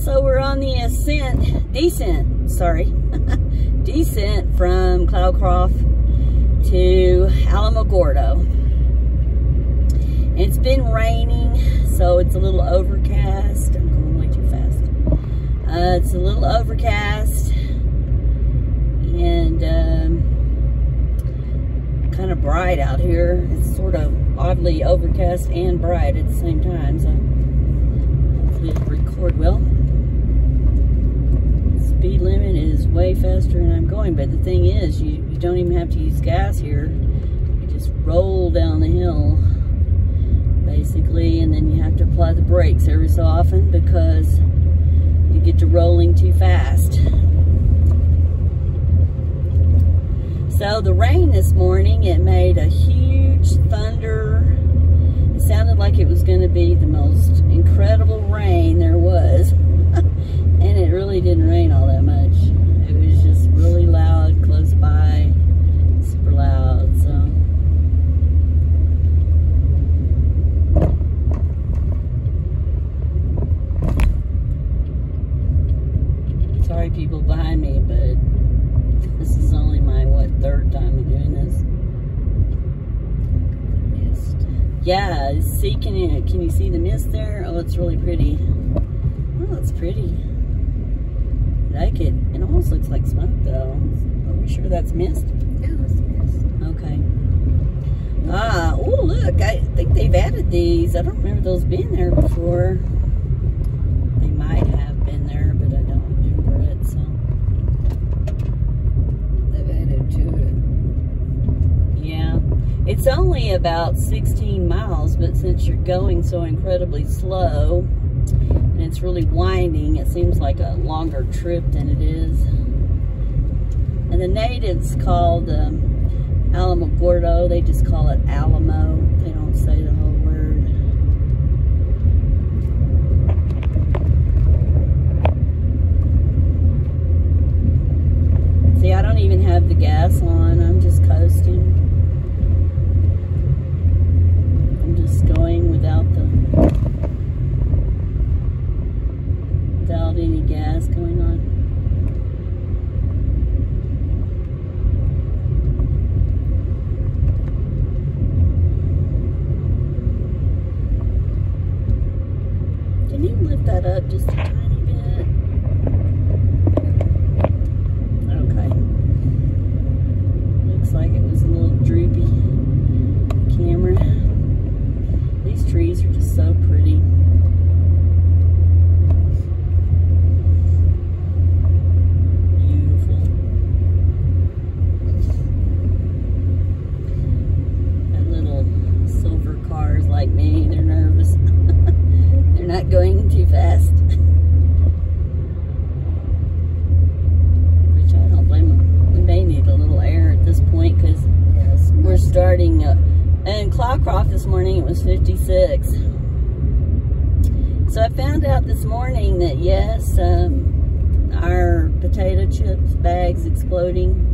So we're on the descent from Cloudcroft to Alamogordo. It's been raining, so it's a little overcast. I'm going way too fast. It's a little overcast and kind of bright out here. It's sort of oddly overcast and bright at the same time, so hopefully it'll record well. The speed limit is way faster than I'm going, but the thing is, you don't even have to use gas here. You just roll down the hill, basically, and then you have to apply the brakes every so often because you get to rolling too fast. So the rain this morning, it made a huge thunder. It sounded like it was going to be the most incredible rain there was. And it really didn't rain all that much. It was just really loud, close by, super loud, so. Sorry people behind me, but this is only my, third time of doing this. Mist. Yeah, see, can you see the mist there? Oh, it's really pretty. Oh, it's pretty. I like it. It almost looks like smoke, though. Are we sure that's mist? Yeah, that's mist. Okay. Ah, oh, look. I think they've added these. I don't remember those being there before. They might have been there, but I don't remember it, so. It's only about 16 miles, but since you're going so incredibly slow and it's really winding, it seems like a longer trip than it is. And the natives called Alamogordo, they just call it Alamo. They don't say the whole word. See, I don't even have the gas on. I'm just coasting. Going without any gas going on. Can you lift that up just a tiny bit? Okay. Looks like it was a little droopy camera. These trees are just so pretty. Beautiful. That little silver cars like me, they're nervous. They're not going too fast. Which I don't blame them. We may need a little air at this point because we're starting and Cloudcroft this morning, it was 56. So I found out this morning that yes, our potato chips bags exploding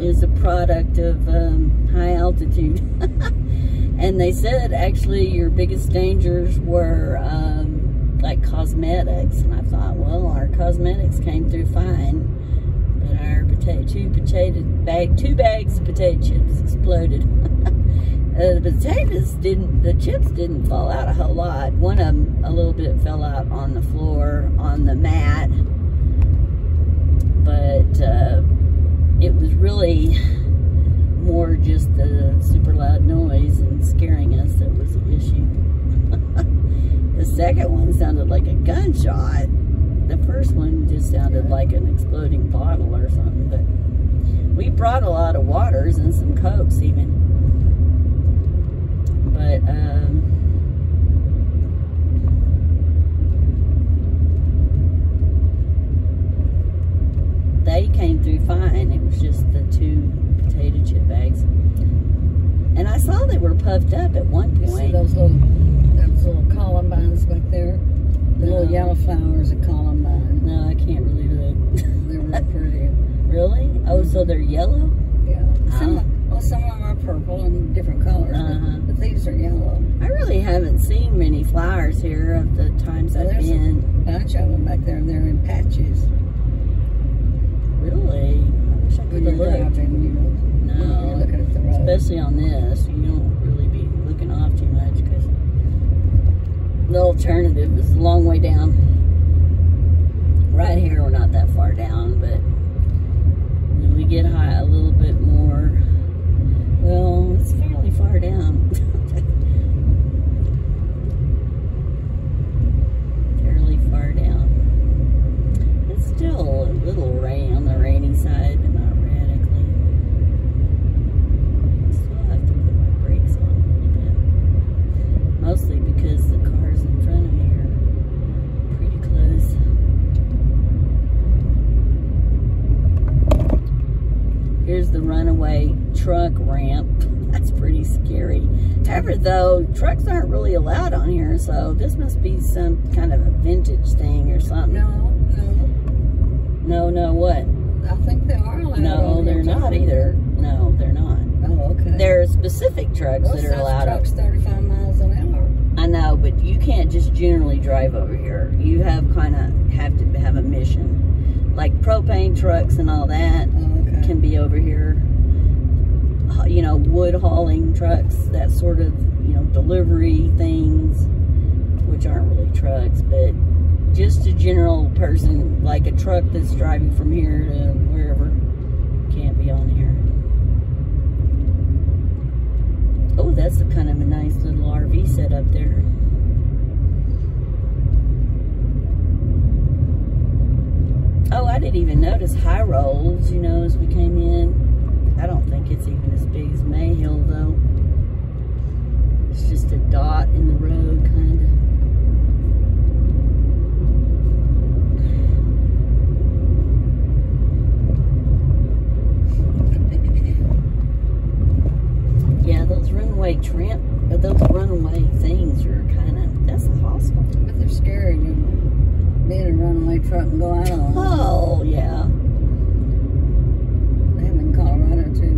is a product of high altitude. And they said actually your biggest dangers were like cosmetics. And I thought, well, our cosmetics came through fine, but our two bags of potato chips exploded. The chips didn't fall out a whole lot. One of them, a little bit fell out on the floor, on the mat. But it was really more just the super loud noise and scaring us that was the issue. The second one sounded like a gunshot. The first one just sounded like an exploding bottle or something. But we brought a lot of waters and some Cokes even. But they came through fine. It was just the 2 potato chip bags. And I saw they were puffed up at one point. You see those little columbines back there? The little yellow flowers of columbine. No, I can't really look. They're really pretty. Really? Oh, so they're yellow? Yeah. Some of them are purple and different colors, but these are yellow. I really haven't seen many flowers here of the times I've been. There's a bunch of them back there. by truck ramp. That's pretty scary. However, though, trucks aren't really allowed on here, so this must be some kind of a vintage thing or something. No, what? I think they are allowed. No, they're not either. No, they're not. Oh, okay. There are specific trucks that are allowed. Trucks 35 miles an hour. I know, but you can't just generally drive over here. You have to have a mission. Like propane trucks and all that can be over here. You know, wood hauling trucks, that sort of, you know, delivery things, which aren't really trucks, but just a general person, like a truck that's driving from here to wherever, can't be on here. Oh, that's a kind of a nice little RV set up there. Oh, I didn't even notice high rolls, you know, as we came in. I don't think it's even as big as Mayhill, though. It's just a dot in the road, kind of. Yeah, those runaway things are kind of, that's a hospital. But they're scary, you know, being a runaway truck and go out on them. Oh, yeah. They have in Colorado, too.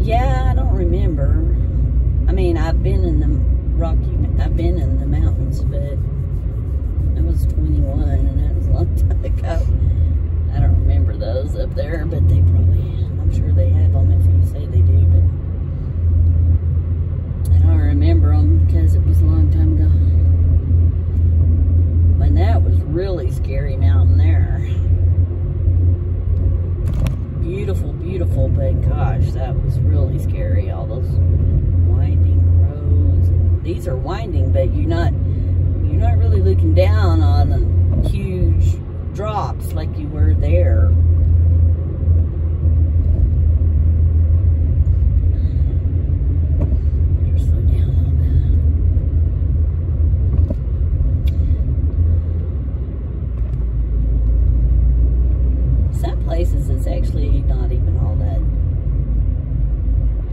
Yeah, I don't remember. I mean, I've been in the mountains, but I was 21, and that was a long time ago. I don't remember those up there, but they probably, I'm sure they have them if you say they do, but I don't remember them because it was a long time ago. And that was really scary mountain there. Beautiful, beautiful, but gosh, that was really scary. All those winding roads. These are winding, but you're not really looking down on the huge drops like you were there. Better slow down a little bit. Some places it's actually not even all that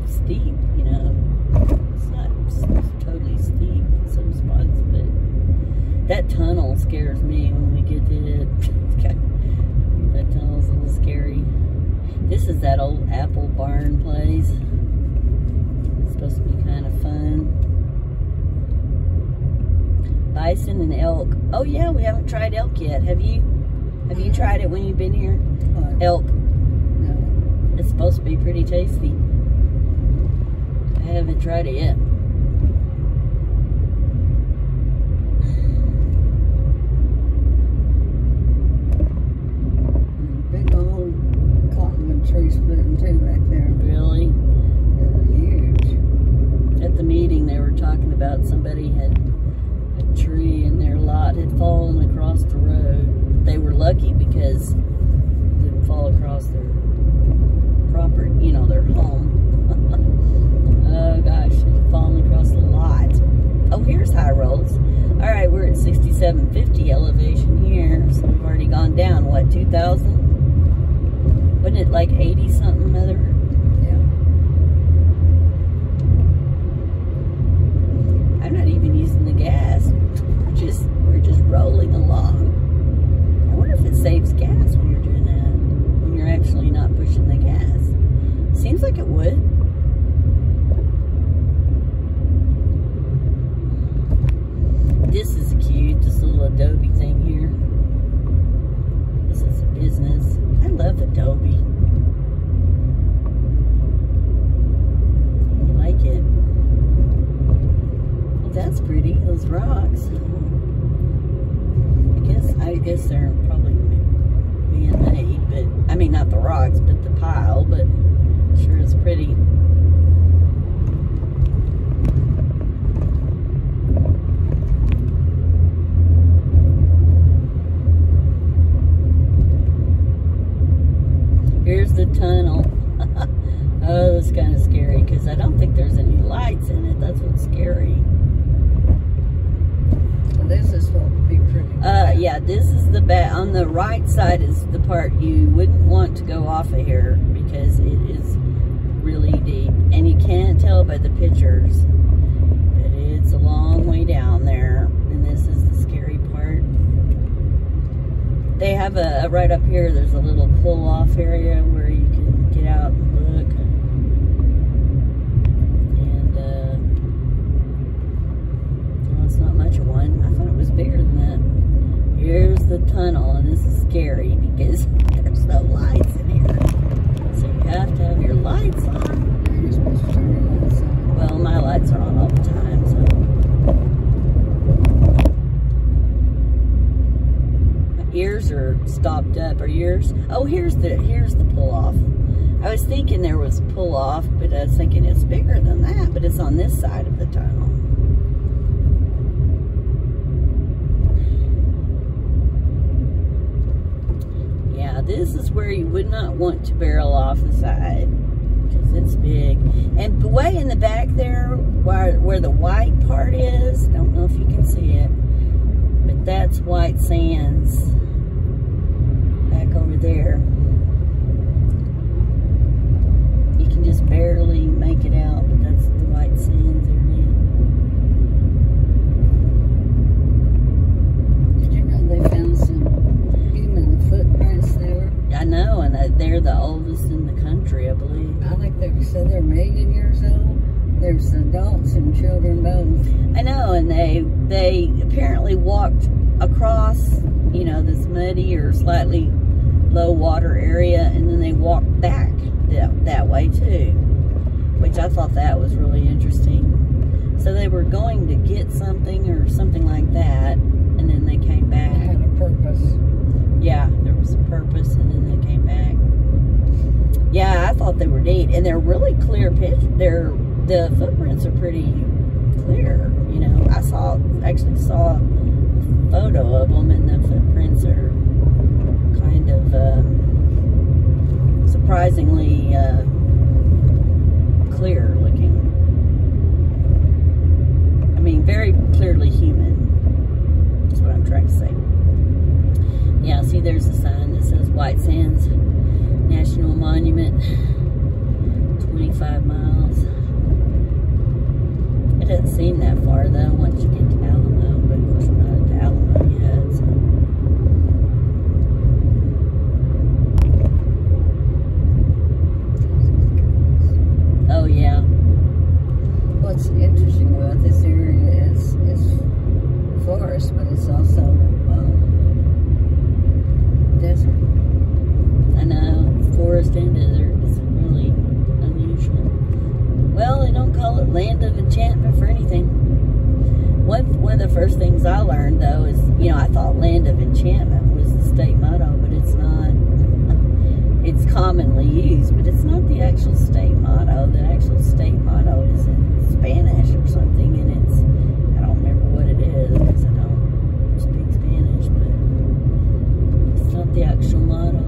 steep, you know. It's not totally steep in some spots, but that tunnel scares me when we get to it. That tunnel's a little scary. This is that old apple barn place. It's supposed to be kind of fun. Bison and elk. Oh yeah, we haven't tried elk yet. Have you? Have you tried it when you've been here? What? Elk. No. It's supposed to be pretty tasty. I haven't tried it yet. Big old cottonwood tree splitting too back there. Really? They're huge. At the meeting they were talking about somebody had a tree in their lot had fallen across the road. They were lucky because it didn't fall across their property, you know, their home. Oh gosh, it had fallen across the lot. Oh, here's high rolls. All right, we're at 6750 elevation here, so we've already gone down, what, 2,000? Wasn't it like 80 something, Mother? Yeah. I'm not even using the gas. We're just rolling along. I wonder if it saves gas when you're doing that, when you're actually not pushing the gas. Seems like it would. This is cute, this little Adobe thing here. This is a business. I love Adobe. I like it. Well, that's pretty, those rocks. I guess they're probably man-made, but, I mean, not the rocks, but the pile, but sure it's pretty. Here's the tunnel. Oh, that's kind of scary because I don't think there's any lights in it. That's what's scary. Well, this is what would be pretty. Yeah, this is the on the right side is the part you wouldn't want to go off of here because it is really deep. And you can't tell by the pictures, but it's a long way down there. And this is the scary part. They have right up here, there's a little pull-off area where you can get out and look. And, well, it's not much of one. I thought it was bigger than that. Here's the tunnel, and this is scary because there's no lights in here. So you have to have your lights on. You're supposed to turn your lights on. Well, my lights are on all the time, so. Ears are stopped up. Are yours? Oh, here's the pull-off. I was thinking there was pull-off, but I was thinking it's bigger than that, but it's on this side of the tunnel. Yeah, this is where you would not want to barrel off the side, because it's big. And way in the back there, where the white part is, don't know if you can see it, but that's white sands. Back over there. You can just barely make it out, but that's the white sands area. Did you know they found some human footprints there? I know, and they're the oldest in the country, I believe. I think they said they're a million years old. There's adults and children both. I know, and they apparently walked across, you know, this muddy or slightly low water area, and then they walked back that way too, which I thought that was really interesting. So they were going to get something or something like that, and then they came back. They had a purpose. Yeah, there was a purpose, and then they came back. Yeah, I thought they were neat, and they're really clear pitch. The footprints are pretty clear. You know, I actually saw a photo of them, and the footprints are kind of surprisingly clear looking. I mean, very clearly human. That's what I'm trying to say. Yeah, see, there's a sign that says White Sands National Monument, 25 miles. It doesn't seem that far though once you get to Alamo, but of course we're not at Alamo yet. So. Oh yeah. What's interesting about this area is forest, but it's also desert. I know, forest and desert is really unusual. Well, they don't call it land of enchantment for anything. One of the first things I learned though is, you know, I thought land of enchantment was the state motto, but it's not. It's commonly used, but it's not the actual state motto. The actual state motto is in Spanish or something, and it's, I don't remember what it is because I don't speak Spanish, but it's not the actual motto.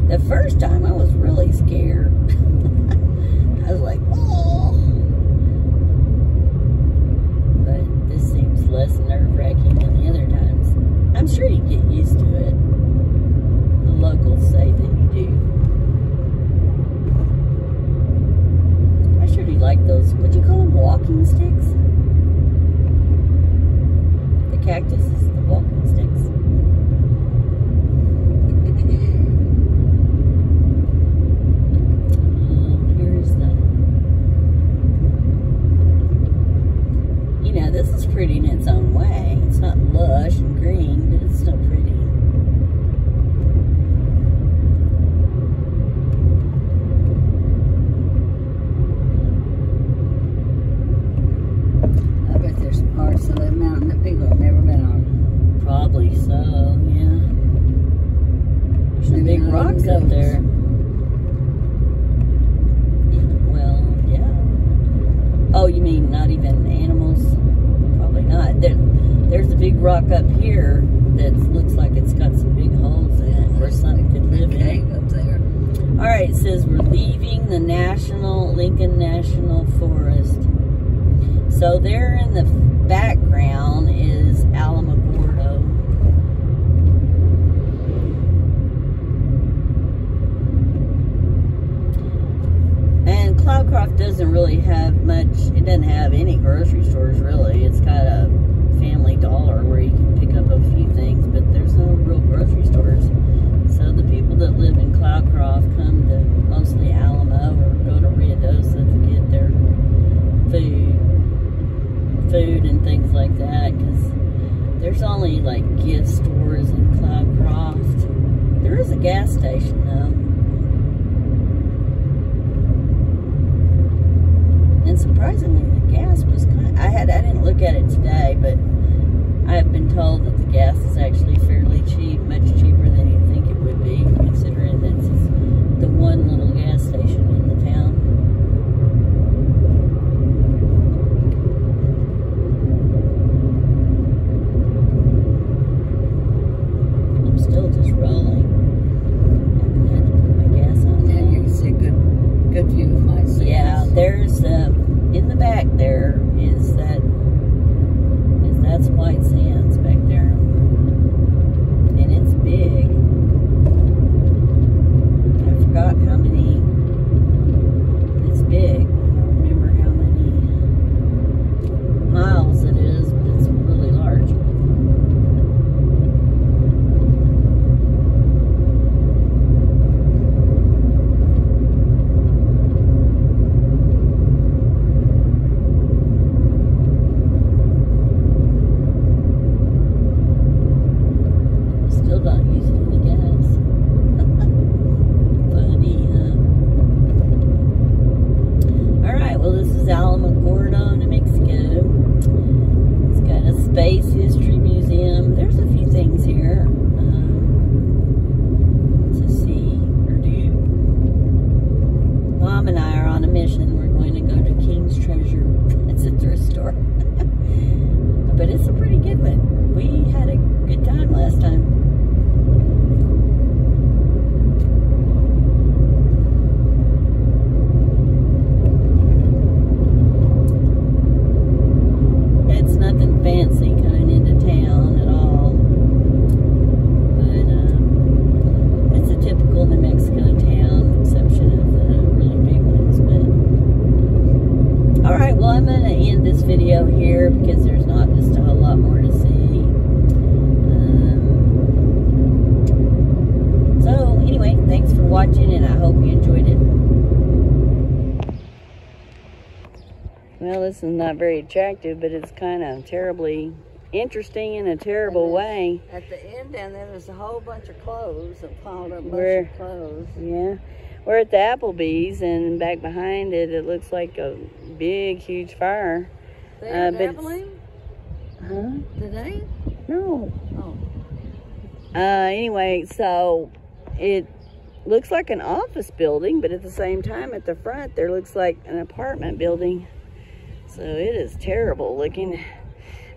The first time I was really scared. I was like, oh. But this seems less nerve-wracking than the other times. I'm sure you get used to it. The locals say that you do. I sure do like those, what do you call them, walking sticks? The cactus is the walking sticks. This is pretty in its own way. It's not lush and green, but it's still pretty. I bet there's parts of that mountain that people have never been on. rock up here that looks like it's got some big holes in it where something could live in it. Up there. All right, it says we're leaving the Lincoln National Forest. So there in the background is Alamogordo. And Cloudcroft doesn't really have much, it doesn't have any grocery stores really. It's got a Family Dollar where you can pick up a few things, but there's no real grocery stores. So the people that live in Cloudcroft come to mostly Alamo or go to Ruidoso to get their food and things like that, because there's only like gift stores in Cloudcroft. There is a gas station though. And surprisingly, the gas was I didn't look at it today, but I have been told that the gas is actually fairly cheap, much cheaper than you think it would be, considering that it's the one little gas station in the town. I'm still just rolling. I haven't had to put my gas on. And you can see a good view of my sands. Yeah, there's in the back there that's white sands back there, and it's big. I forgot how many. It's big. I don't remember how many miles it is, but it's really large. Alamogordo, New Mexico. It's got a space history museum. There's a few things here to see or do. Mom and I are on a mission. We're going to go to King's Treasure. It's a thrift store. But it's a pretty good one. We had a good time last time. Fancy coming into town at all, but it's a typical New Mexico town, exception of the really big ones. But all right, well, I'm going to end this video here because there's not just a whole lot more to see. So anyway, thanks for watching, and I hope you enjoyed it. Well, this is not very attractive, but it's kind of terribly interesting in a terrible way. At the end down there, there's a whole bunch of clothes, a piled up bunch of clothes. Yeah. We're at the Applebee's, and back behind it, it looks like a big, huge fire. They had Applebee's? Huh? Did they? No. Oh. Anyway, so it looks like an office building, but at the same time, at the front, there looks like an apartment building. So it is terrible looking.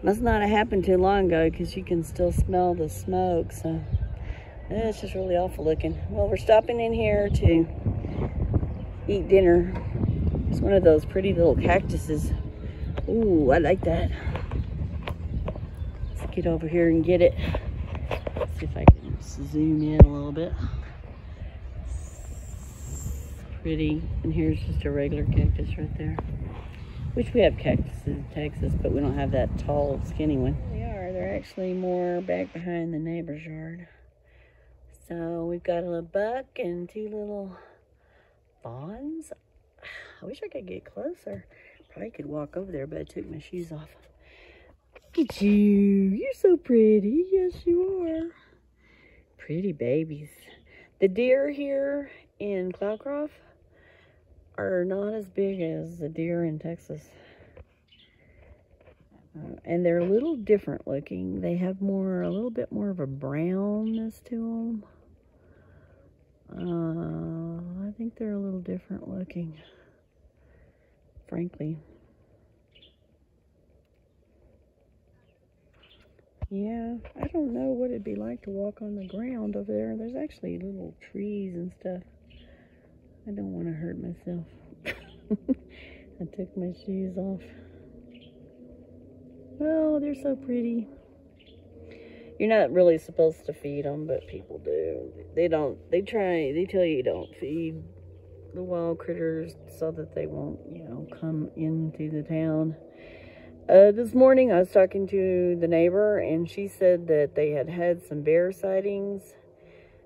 Must not have happened too long ago because you can still smell the smoke. So it's just really awful looking. Well, we're stopping in here to eat dinner. It's one of those pretty little cactuses. Ooh, I like that. Let's get over here and get it. Let's see if I can zoom in a little bit. Pretty. And here's just a regular cactus right there. Which we have cactuses in Texas, but we don't have that tall, skinny one. They are. They're actually more back behind the neighbor's yard. So we've got a little buck and two little fawns. I wish I could get closer. Probably could walk over there, but I took my shoes off. Look at you. You're so pretty. Yes, you are. Pretty babies. The deer here in Cloudcroft are not as big as the deer in Texas. And they're a little different looking. They have a little bit more of a brownness to them. I think they're a little different looking, frankly. Yeah, I don't know what it'd be like to walk on the ground over there. There's actually little trees and stuff. I don't want to hurt myself. I took my shoes off. Oh, they're so pretty. You're not really supposed to feed them, but people do. They tell you don't feed the wild critters so that they won't, you know, come into the town. This morning I was talking to the neighbor, and she said that they had some bear sightings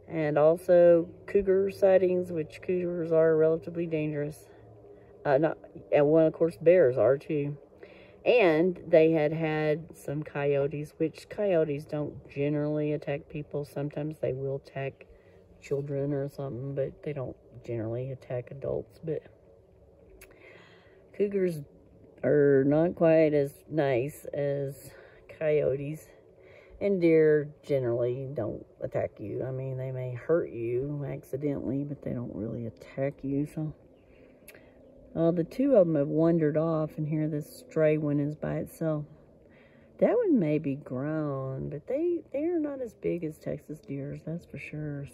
and also cougar sightings, which cougars are relatively dangerous. And well, of course, bears are too. And they had some coyotes, which coyotes don't generally attack people. Sometimes they will attack children or something, but they don't generally attack adults. But cougars are not quite as nice as coyotes, and deer generally don't attack you. I mean, they may hurt you accidentally, but they don't really attack you. So the two of them have wandered off, and here this stray one is by itself. That one may be grown, but they are not as big as Texas deers, that's for sure.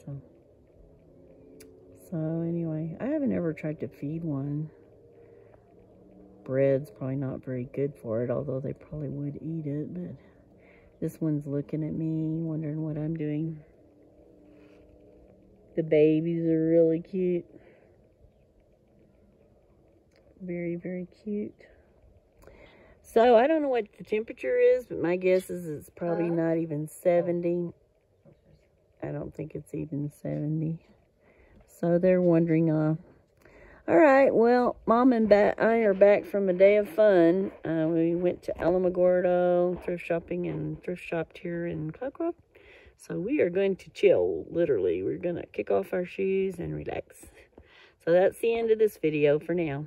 So anyway, I haven't ever tried to feed one. Bread's probably not very good for it, although they probably would eat it. But this one's looking at me, wondering what I'm doing. The babies are really cute. Very, very cute. So I don't know what the temperature is, but my guess is it's probably not even 70. I don't think it's even 70. So they're wandering off. All right, well, Mom and I are back from a day of fun. We went to Alamogordo thrift shopping and thrift shopped here in Cloudcroft. So we are going to chill, literally. We're going to kick off our shoes and relax. So that's the end of this video for now.